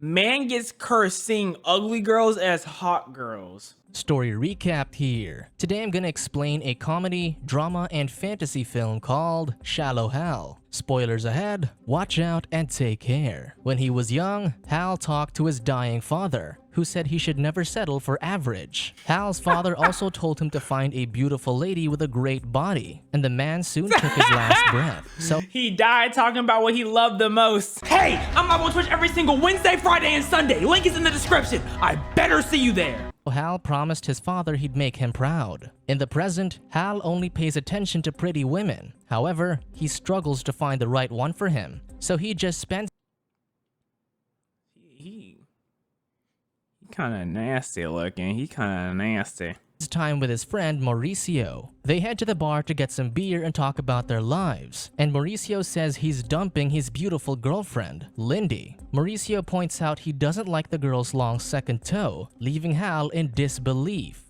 Man gets cursed seeing ugly girls as hot girls. Story recapped here. Today I'm gonna explain a comedy, drama, and fantasy film called Shallow Hal. Spoilers ahead, watch out and take care. When he was young, Hal talked to his dying father, who said he should never settle for average. Hal's father also told him to find a beautiful lady with a great body, and the man soon took his last breath. So He died talking about what he loved the most. Hey, I'm live on Twitch every single Wednesday, Friday, and Sunday. Link is in the description. I better see you there. Hal promised his father he'd make him proud. In the present, Hal only pays attention to pretty women. However, he struggles to find the right one for him, so he just spends He kind of nasty looking. He kind of nasty. time with his friend Mauricio. They head to the bar to get some beer and talk about their lives, and Mauricio says he's dumping his beautiful girlfriend, Lindy. Mauricio points out he doesn't like the girl's long second toe, leaving Hal in disbelief.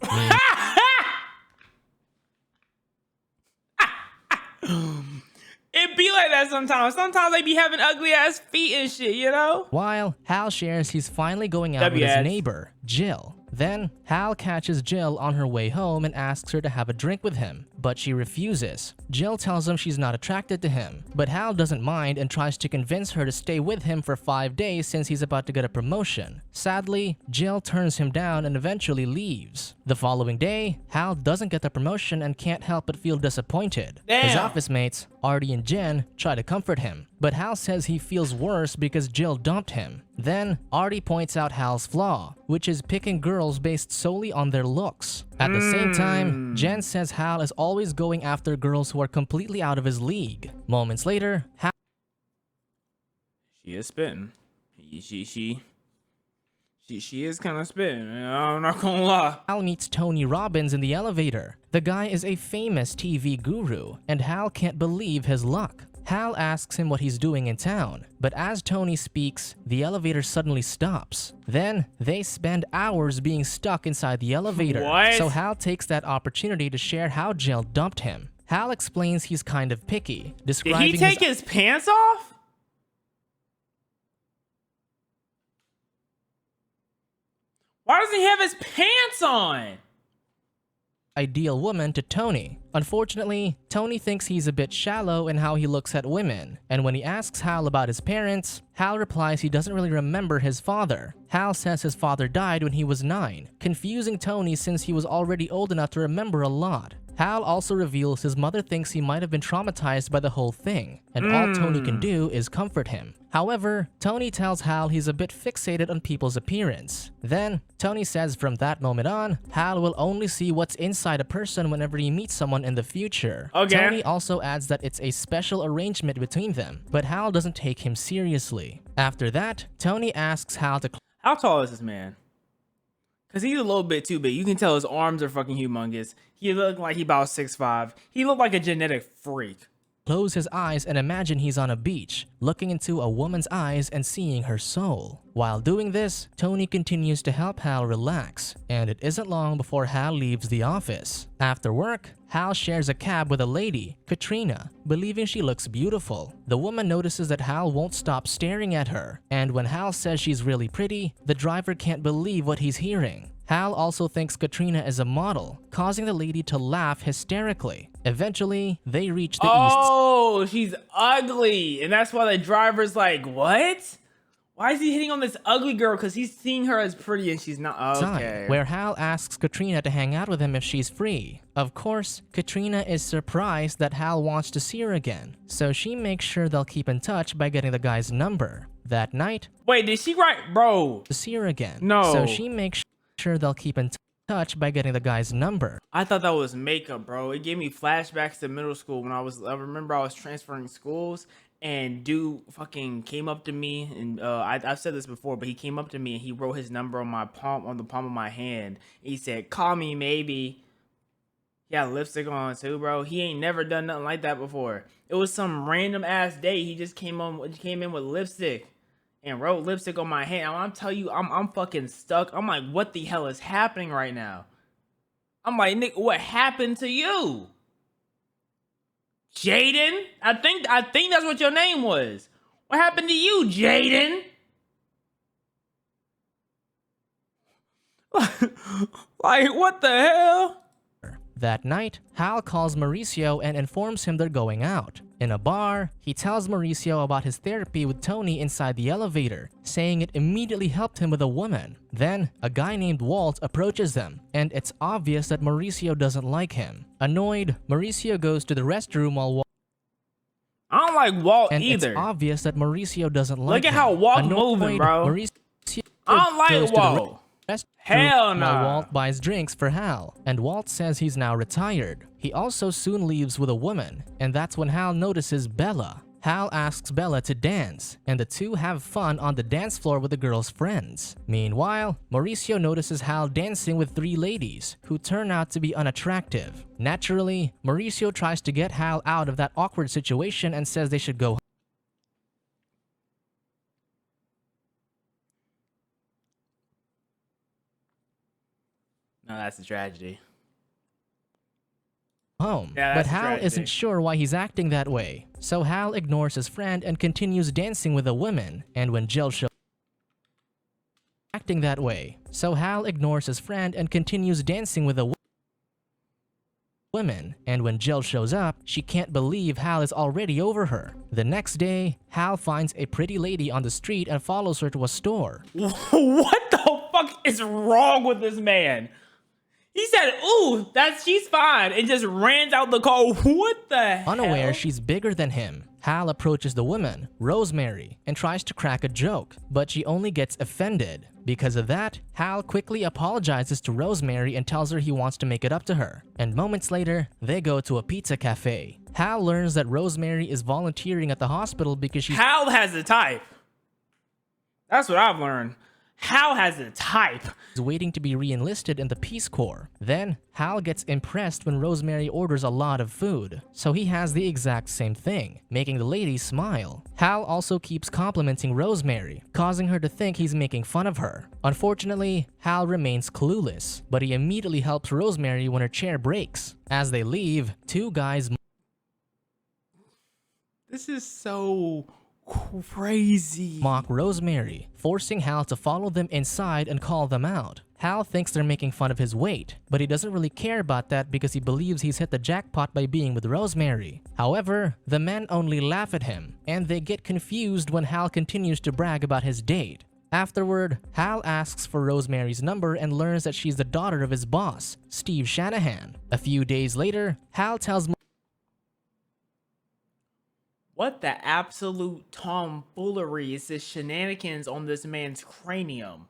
It be like that sometimes. Sometimes they be having ugly ass feet and shit, you know? While Hal shares he's finally going out with his neighbor, Jill. Then, Hal catches Jill on her way home and asks her to have a drink with him, but she refuses. Jill tells him she's not attracted to him, but Hal doesn't mind and tries to convince her to stay with him for 5 days since he's about to get a promotion. Sadly, Jill turns him down and eventually leaves. The following day, Hal doesn't get the promotion and can't help but feel disappointed. His office mates, Artie and Jen, try to comfort him, but Hal says he feels worse because Jill dumped him. Then, Artie points out Hal's flaw, which is picking girls based solely on their looks. At the same time, Jen says Hal is always going after girls who are completely out of his league. Moments later, Hal She is spitting. She is kind of spitting. I'm not gonna lie. meets Tony Robbins in the elevator. The guy is a famous TV guru, and Hal can't believe his luck. Hal asks him what he's doing in town, but as Tony speaks, the elevator suddenly stops. Then, they spend hours being stuck inside the elevator. What? So Hal takes that opportunity to share how Jill dumped him. Hal explains he's kind of picky, Did describing he take his pants off? Why doesn't he have his pants on? ideal woman to Tony. Unfortunately, Tony thinks he's a bit shallow in how he looks at women, and when he asks Hal about his parents, Hal replies he doesn't really remember his father. Hal says his father died when he was 9, confusing Tony since he was already old enough to remember a lot. Hal also reveals his mother thinks he might have been traumatized by the whole thing, and all Tony can do is comfort him. However, Tony tells Hal he's a bit fixated on people's appearance. Then, Tony says from that moment on, Hal will only see what's inside a person whenever he meets someone in the future. Okay. Tony also adds that it's a special arrangement between them, but Hal doesn't take him seriously. After that, Tony asks Hal to How tall is this man? Because he's a little bit too big. You can tell his arms are fucking humongous. He looked like he about 6'5". He looked like a genetic freak. close his eyes and imagine he's on a beach, looking into a woman's eyes and seeing her soul. While doing this, Tony continues to help Hal relax, and it isn't long before Hal leaves the office. After work, Hal shares a cab with a lady, Katrina, believing she looks beautiful. The woman notices that Hal won't stop staring at her, and when Hal says she's really pretty, the driver can't believe what he's hearing. Hal also thinks Katrina is a model, causing the lady to laugh hysterically. Eventually, they reach the Oh, she's ugly. And that's why the driver's like, what? Why is he hitting on this ugly girl? Because he's seeing her as pretty and she's not. Okay. where Hal asks Katrina to hang out with him if she's free. Of course, Katrina is surprised that Hal wants to see her again, so she makes sure they'll keep in touch by getting the guy's number. That night, Wait, did she write, bro? to see her again. No. So she makes sure they'll keep in touch by getting the guy's number. I thought that was makeup, bro. It gave me flashbacks to middle school when I remember I was transferring schools and dude fucking came up to me and I've said this before, but he came up to me and he wrote his number on the palm of my hand. He said, "Call me maybe." He had lipstick on too, bro. He ain't never done nothing like that before. It was some random ass day. He just came in with lipstick and wrote lipstick on my hand. I'm telling you, I'm fucking stuck. I'm like, what the hell is happening right now? I'm like, Nick, what happened to you? Jaden? I think that's what your name was. What happened to you, Jaden? Like, what the hell? That night, Hal calls Mauricio and informs him they're going out. In a bar, he tells Mauricio about his therapy with Tony inside the elevator, saying it immediately helped him with a woman. Then, a guy named Walt approaches them, and it's obvious that Mauricio doesn't like him. Annoyed, Mauricio goes to the restroom while Walt I don't like Walt and either. it's obvious that Mauricio doesn't like him. Look at how Walt's Annoyed, moving, bro. Mauricio I don't goes like to the Walt. restroom Hell while nah. Walt buys drinks for Hal, and Walt says he's now retired. He also soon leaves with a woman, and that's when Hal notices Bella. Hal asks Bella to dance, and the two have fun on the dance floor with the girl's friends. Meanwhile, Mauricio notices Hal dancing with 3 ladies, who turn out to be unattractive. Naturally, Mauricio tries to get Hal out of that awkward situation and says they should go No, that's a tragedy. home. Yeah, But that's a Hal tragedy. isn't sure why he's acting that way. So Hal ignores his friend and continues dancing with the women. And when Jill shows acting that way. So Hal ignores his friend and continues dancing with the women. And when Jill shows up, she can't believe Hal is already over her. The next day, Hal finds a pretty lady on the street and follows her to a store. What the fuck is wrong with this man? He said, "Ooh, she's fine," and just ran out the car. What the hell? Unaware she's bigger than him, Hal approaches the woman, Rosemary, and tries to crack a joke, but she only gets offended. Because of that, Hal quickly apologizes to Rosemary and tells her he wants to make it up to her. And moments later, they go to a pizza cafe. Hal learns that Rosemary is volunteering at the hospital because she's Hal has a type. That's what I've learned. Hal has a type. waiting to be re-enlisted in the Peace Corps. Then, Hal gets impressed when Rosemary orders a lot of food, so he has the exact same thing, making the lady smile. Hal also keeps complimenting Rosemary, causing her to think he's making fun of her. Unfortunately, Hal remains clueless, but he immediately helps Rosemary when her chair breaks. As they leave, 2 guys This is so crazy. mock Rosemary, forcing Hal to follow them inside and call them out. Hal thinks they're making fun of his weight, but he doesn't really care about that because he believes he's hit the jackpot by being with Rosemary. However, the men only laugh at him, and they get confused when Hal continues to brag about his date. Afterward, Hal asks for Rosemary's number and learns that she's the daughter of his boss, Steve Shanahan. A few days later, Hal tells What the absolute tomfoolery is this shenanigans on this man's cranium?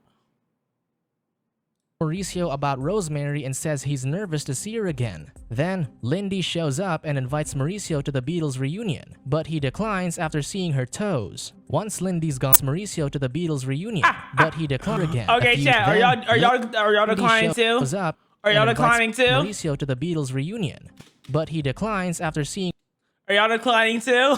Mauricio about Rosemary and says he's nervous to see her again. Then, Lindy shows up and invites Mauricio to the Beatles reunion, but he declines after seeing her toes. Once Lindy's gone, Mauricio to the Beatles reunion, but he declines again. Okay, chat, are y'all declining too? Shows up Are y'all and invites declining too? Mauricio to the Beatles reunion, but he declines after seeing Are y'all declining too?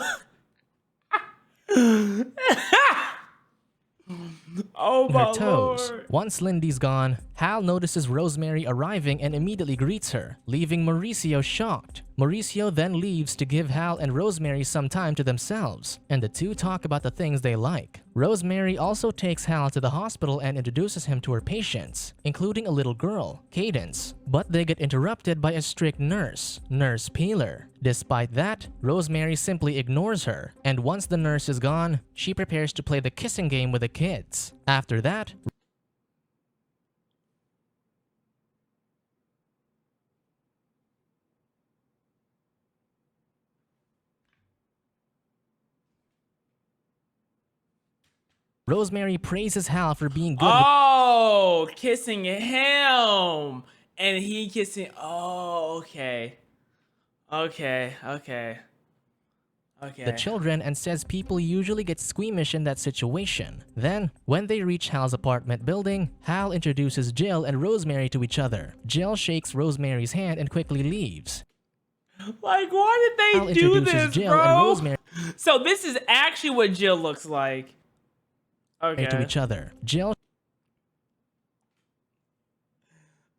Oh my her toes. lord. Once Lindy's gone, Hal notices Rosemary arriving and immediately greets her, leaving Mauricio shocked. Mauricio then leaves to give Hal and Rosemary some time to themselves, and the two talk about the things they like. Rosemary also takes Hal to the hospital and introduces him to her patients, including a little girl, Cadence, but they get interrupted by a strict nurse, Nurse Peeler. Despite that, Rosemary simply ignores her, and once the nurse is gone, she prepares to play the kissing game with the kids. After that, Rosemary praises Hal for being good Oh, kissing him. And he kissing. Oh, okay. Okay. with the children and says people usually get squeamish in that situation. Then, when they reach Hal's apartment building, Hal introduces Jill and Rosemary to each other. Jill shakes Rosemary's hand and quickly leaves. Like, why did Hal they do introduces this, Jill and bro? Rosemary So this is actually what Jill looks like. Okay. to each other. Jill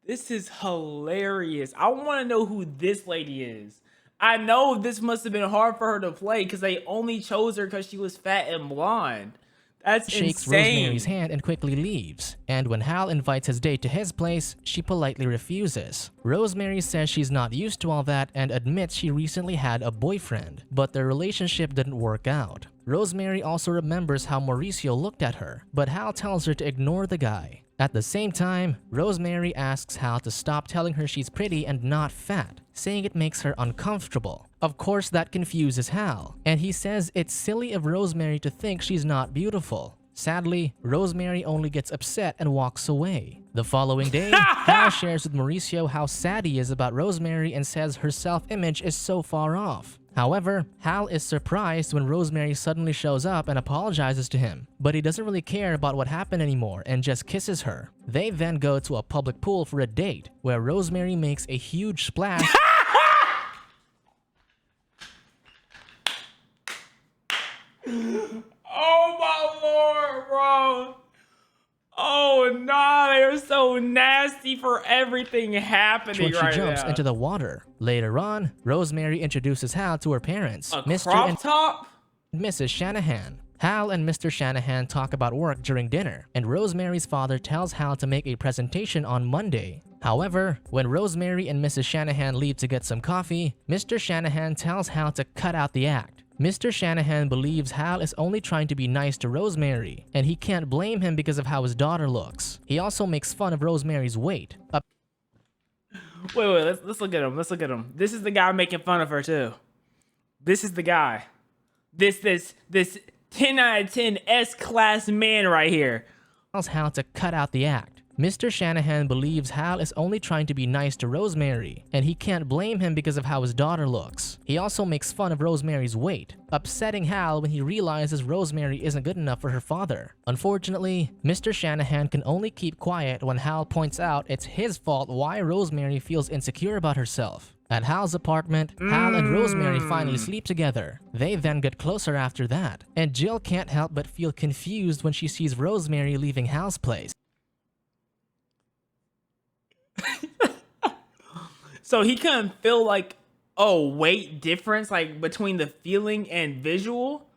This is hilarious. I want to know who this lady is. I know this must have been hard for her to play because they only chose her because she was fat and blonde. That's shakes insane. Rosemary's hand and quickly leaves. And when Hal invites his date to his place, she politely refuses. Rosemary says she's not used to all that and admits she recently had a boyfriend, but their relationship didn't work out. Rosemary also remembers how Mauricio looked at her, but Hal tells her to ignore the guy. At the same time, Rosemary asks Hal to stop telling her she's pretty and not fat, saying it makes her uncomfortable. Of course, that confuses Hal, and he says it's silly of Rosemary to think she's not beautiful. Sadly, Rosemary only gets upset and walks away. The following day, Hal shares with Mauricio how sad he is about Rosemary and says her self-image is so far off. However, Hal is surprised when Rosemary suddenly shows up and apologizes to him, but he doesn't really care about what happened anymore and just kisses her. They then go to a public pool for a date, where Rosemary makes a huge splash. Oh my lord, bro. Oh no, they're so nasty for everything happening when she right jumps now. into the water. Later on, Rosemary introduces Hal to her parents, A Mr. crop and top? Mrs. Shanahan. Hal and Mr. Shanahan talk about work during dinner, and Rosemary's father tells Hal to make a presentation on Monday. However, when Rosemary and Mrs. Shanahan leave to get some coffee, Mr. Shanahan tells Hal to cut out the act. Mr. Shanahan believes Hal is only trying to be nice to Rosemary, and he can't blame him because of how his daughter looks. He also makes fun of Rosemary's weight. Wait, let's look at him. Let's look at him. This is the guy making fun of her too. This is the guy. This 10 out of 10 S-class man right here. Tells Hal to cut out the act. Mr. Shanahan believes Hal is only trying to be nice to Rosemary, and he can't blame him because of how his daughter looks. He also makes fun of Rosemary's weight, upsetting Hal when he realizes Rosemary isn't good enough for her father. Unfortunately, Mr. Shanahan can only keep quiet when Hal points out it's his fault why Rosemary feels insecure about herself. At Hal's apartment, Hal and Rosemary finally sleep together. They then get closer after that, and Jill can't help but feel confused when she sees Rosemary leaving Hal's place. So he couldn't feel like, oh, weight difference like between the feeling and visual?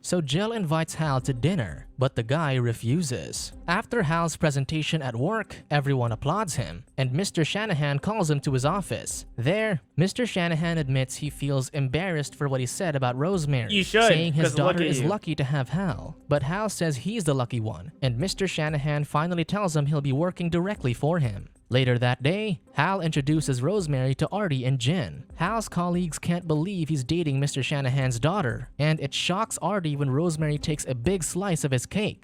So Jill invites Hal to dinner, but the guy refuses. After Hal's presentation at work, everyone applauds him, and Mr. Shanahan calls him to his office. There, Mr. Shanahan admits he feels embarrassed for what he said about Rosemary, You should, saying his 'cause look daughter at is you. lucky to have Hal. But Hal says he's the lucky one, and Mr. Shanahan finally tells him he'll be working directly for him. Later that day, Hal introduces Rosemary to Artie and Jen. Hal's colleagues can't believe he's dating Mr. Shanahan's daughter, and it shocks Artie when Rosemary takes a big slice of his cake.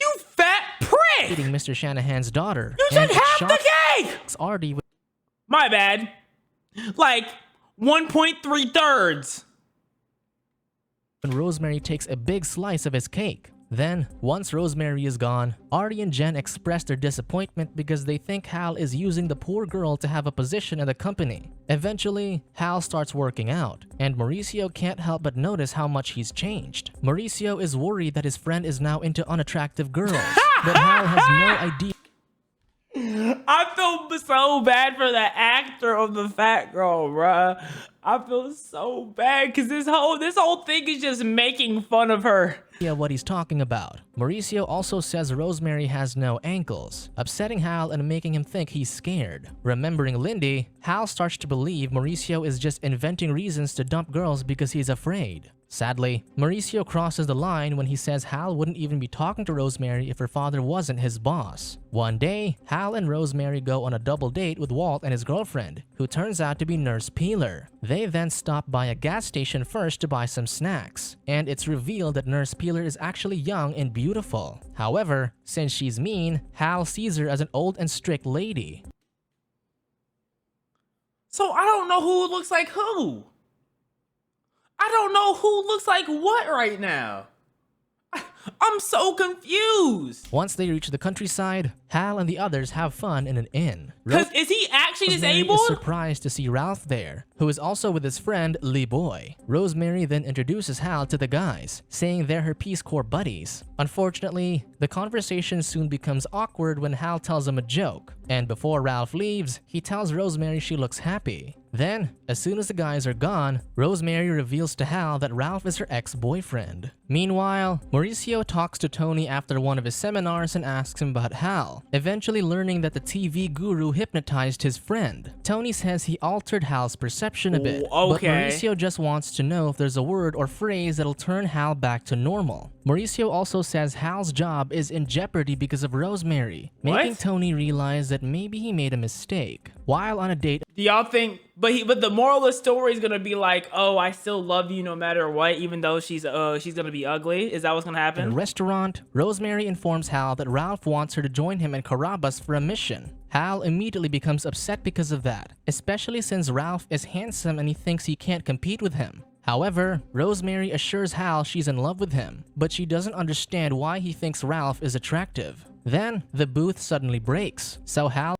You fat prick! Dating Mr. Shanahan's daughter, You and should it have the cake! shocks Artie when My bad. Like 1.3 thirds. Rosemary takes a big slice of his cake. Then, once Rosemary is gone, Artie and Jen express their disappointment because they think Hal is using the poor girl to have a position in the company. Eventually, Hal starts working out, and Mauricio can't help but notice how much he's changed. Mauricio is worried that his friend is now into unattractive girls, but Hal has no idea. I feel so bad for the actor of the fat girl, bruh. I feel so bad because this whole thing is just making fun of her. What he's talking about. Mauricio also says Rosemary has no ankles, upsetting Hal and making him think he's scared. Remembering Lindy, Hal starts to believe Mauricio is just inventing reasons to dump girls because he's afraid. Sadly, Mauricio crosses the line when he says Hal wouldn't even be talking to Rosemary if her father wasn't his boss. One day, Hal and Rosemary go on a double date with Walt and his girlfriend, who turns out to be Nurse Peeler. They then stop by a gas station first to buy some snacks, and it's revealed that Nurse Peeler is actually young and beautiful. However, since she's mean, Hal sees her as an old and strict lady. So I don't know who looks like who. I don't know who looks like what right now. I'm so confused. Once they reach the countryside, Hal and the others have fun in an inn. Cause is he actually Rosemary disabled? is surprised to see Ralph there, who is also with his friend Lee Boy. Rosemary then introduces Hal to the guys, saying they're her Peace Corps buddies. Unfortunately, the conversation soon becomes awkward when Hal tells him a joke, and before Ralph leaves, he tells Rosemary she looks happy. Then, as soon as the guys are gone, Rosemary reveals to Hal that Ralph is her ex-boyfriend. Meanwhile, Mauricio talks to Tony after one of his seminars and asks him about Hal, eventually learning that the TV guru hypnotized his friend. Tony says he altered Hal's perception a bit, but Mauricio just wants to know if there's a word or phrase that'll turn Hal back to normal. Mauricio also says Hal's job is in jeopardy because of Rosemary, making Tony realize that maybe he made a mistake. While on a date, do y'all think, but the moral of the story is gonna be like, oh, I still love you no matter what, even though she's gonna be ugly? Is that what's gonna happen? In a restaurant, Rosemary informs Hal that Ralph wants her to join him and Carabas for a mission. Hal immediately becomes upset because of that, especially since Ralph is handsome and he thinks he can't compete with him. However, Rosemary assures Hal she's in love with him, but she doesn't understand why he thinks Ralph is attractive. Then, the booth suddenly breaks, so Hal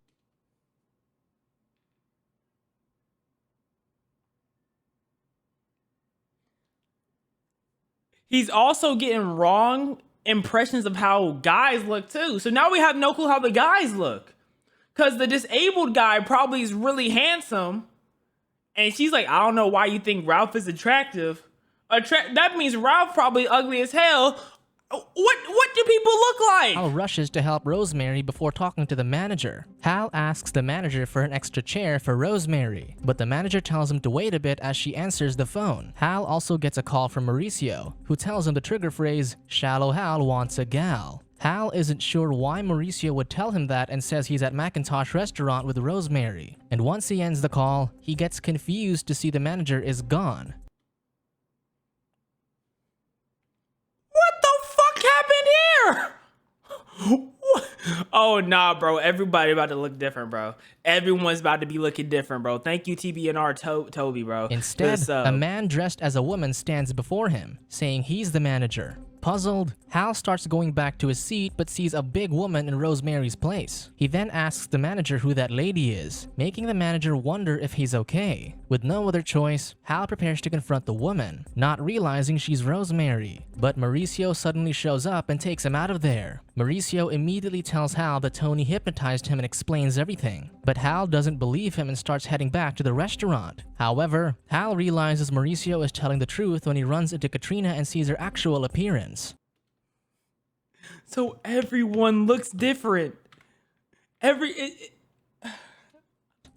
he's also getting wrong impressions of how guys look too. So now we have no clue how the guys look. Because the disabled guy probably is really handsome. And she's like, I don't know why you think Ralph is attractive. That means Ralph probably ugly as hell. What do people look like? Hal rushes to help Rosemary before talking to the manager. Hal asks the manager for an extra chair for Rosemary, but the manager tells him to wait a bit as she answers the phone. Hal also gets a call from Mauricio, who tells him the trigger phrase, "Shallow Hal wants a gal." Hal isn't sure why Mauricio would tell him that and says he's at Macintosh restaurant with Rosemary. And once he ends the call, he gets confused to see the manager is gone. Oh nah, bro. Everybody about to look different, bro. Everyone's about to be looking different, bro. Thank you, TBNR Toby, bro. Instead, a man dressed as a woman stands before him, saying he's the manager. Puzzled, Hal starts going back to his seat but sees a big woman in Rosemary's place. He then asks the manager who that lady is, making the manager wonder if he's okay. With no other choice, Hal prepares to confront the woman, not realizing she's Rosemary. But Mauricio suddenly shows up and takes him out of there. Mauricio immediately tells Hal that Tony hypnotized him and explains everything. But Hal doesn't believe him and starts heading back to the restaurant. However, Hal realizes Mauricio is telling the truth when he runs into Katrina and sees her actual appearance. So everyone looks different.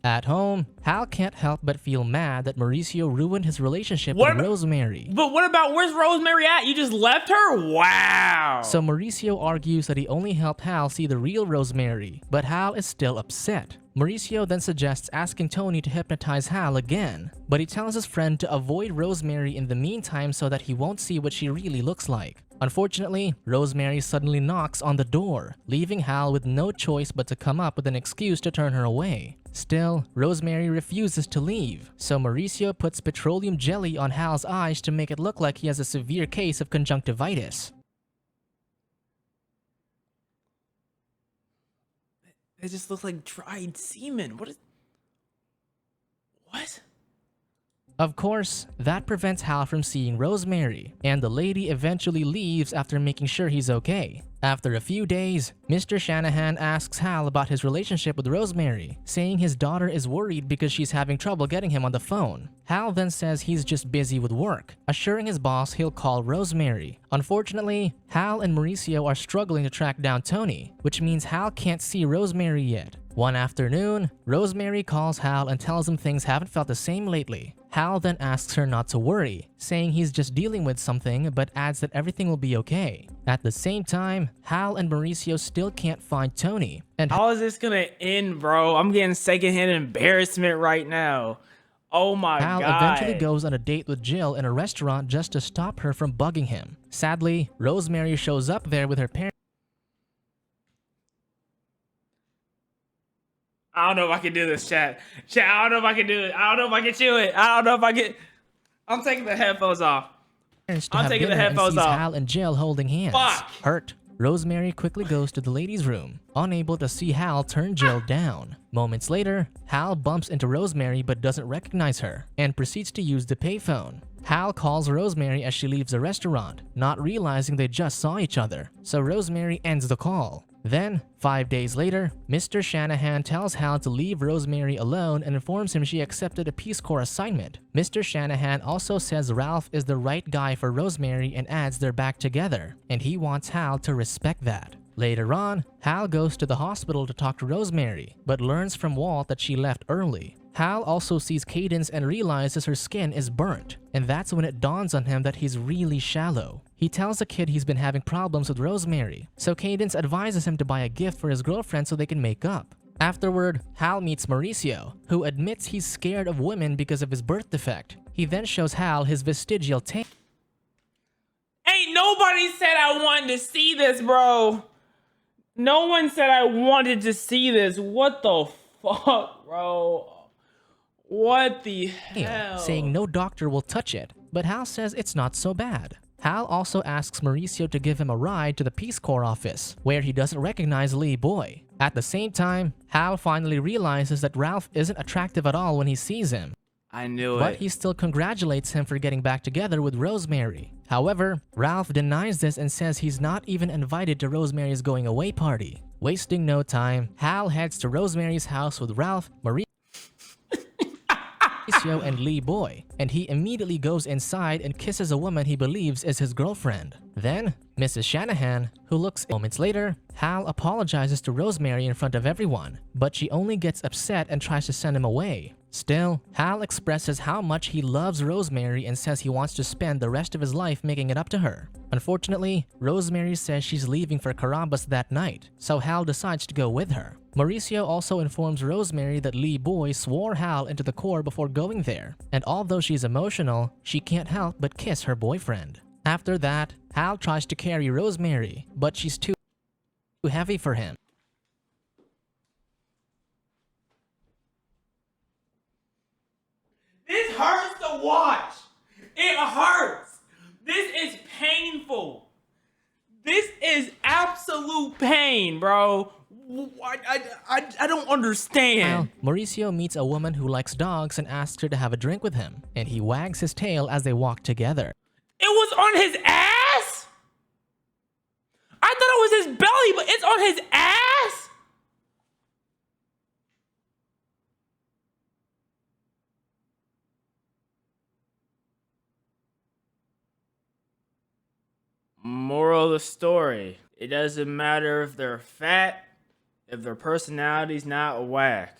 At home, Hal can't help but feel mad that Mauricio ruined his relationship with Rosemary. But what about, where's Rosemary at? You just left her? Wow. So Mauricio argues that he only helped Hal see the real Rosemary, but Hal is still upset. Mauricio then suggests asking Tony to hypnotize Hal again, but he tells his friend to avoid Rosemary in the meantime so that he won't see what she really looks like. Unfortunately, Rosemary suddenly knocks on the door, leaving Hal with no choice but to come up with an excuse to turn her away. Still, Rosemary refuses to leave, so Mauricio puts petroleum jelly on Hal's eyes to make it look like he has a severe case of conjunctivitis. It just looks like dried semen. What? Of course, that prevents Hal from seeing Rosemary, and the lady eventually leaves after making sure he's okay. After a few days, Mr. Shanahan asks Hal about his relationship with Rosemary, saying his daughter is worried because she's having trouble getting him on the phone. Hal then says he's just busy with work, assuring his boss he'll call Rosemary. Unfortunately, Hal and Mauricio are struggling to track down Tony, which means Hal can't see Rosemary yet. One afternoon, Rosemary calls Hal and tells him things haven't felt the same lately. Hal then asks her not to worry, saying he's just dealing with something, but adds that everything will be okay. At the same time, Hal and Mauricio still can't find Tony. And how is this gonna end, bro? I'm getting secondhand embarrassment right now. Oh my God. Hal eventually goes on a date with Jill in a restaurant just to stop her from bugging him. Sadly, Rosemary shows up there with her parents. I don't know if I can do this, chat. I don't know if I can do it. I don't know if I can do it. I don't know if I can. I'm taking the headphones off. I'm taking the headphones off. Hal and Jill holding hands. Fuck. Hurt, Rosemary quickly goes to the ladies' room, unable to see Hal turn Jill down. Moments later, Hal bumps into Rosemary but doesn't recognize her, and proceeds to use the payphone. Hal calls Rosemary as she leaves the restaurant, not realizing they just saw each other, so Rosemary ends the call. Then, 5 days later, Mr. Shanahan tells Hal to leave Rosemary alone and informs him she accepted a Peace Corps assignment. Mr. Shanahan also says Ralph is the right guy for Rosemary and adds they're back together, and he wants Hal to respect that. Later on, Hal goes to the hospital to talk to Rosemary, but learns from Walt that she left early. Hal also sees Cadence and realizes her skin is burnt, and that's when it dawns on him that he's really shallow. He tells the kid he's been having problems with Rosemary, so Cadence advises him to buy a gift for his girlfriend so they can make up. Afterward, Hal meets Mauricio, who admits he's scared of women because of his birth defect. He then shows Hal his vestigial tail. Ain't nobody said I wanted to see this, bro. No one said I wanted to see this. What the fuck, bro? What the hell? Saying no doctor will touch it, but Hal says it's not so bad. Hal also asks Mauricio to give him a ride to the Peace Corps office, where he doesn't recognize Lee Boy. At the same time, Hal finally realizes that Ralph isn't attractive at all when he sees him. I knew it. But he still congratulates him for getting back together with Rosemary. However, Ralph denies this and says he's not even invited to Rosemary's going away party. Wasting no time, Hal heads to Rosemary's house with Ralph, Mauricio, and Lee Boy, and he immediately goes inside and kisses a woman he believes is his girlfriend. Then, Mrs. Shanahan, who looks moments later, Hal apologizes to Rosemary in front of everyone, but she only gets upset and tries to send him away. Still, Hal expresses how much he loves Rosemary and says he wants to spend the rest of his life making it up to her. Unfortunately, Rosemary says she's leaving for Carambas that night, so Hal decides to go with her. Mauricio also informs Rosemary that Lee Boy swore Hal into the Corps before going there, and although she's emotional, she can't help but kiss her boyfriend. After that, Hal tries to carry Rosemary, but she's too heavy for him. This hurts to watch. It hurts. This is painful. This is absolute pain, bro. I don't understand. Well, Mauricio meets a woman who likes dogs and asks her to have a drink with him, and he wags his tail as they walk together. It was on his ass? I thought it was his belly, but it's on his ass? Moral of the story: it doesn't matter if they're fat, if their personality's not whack.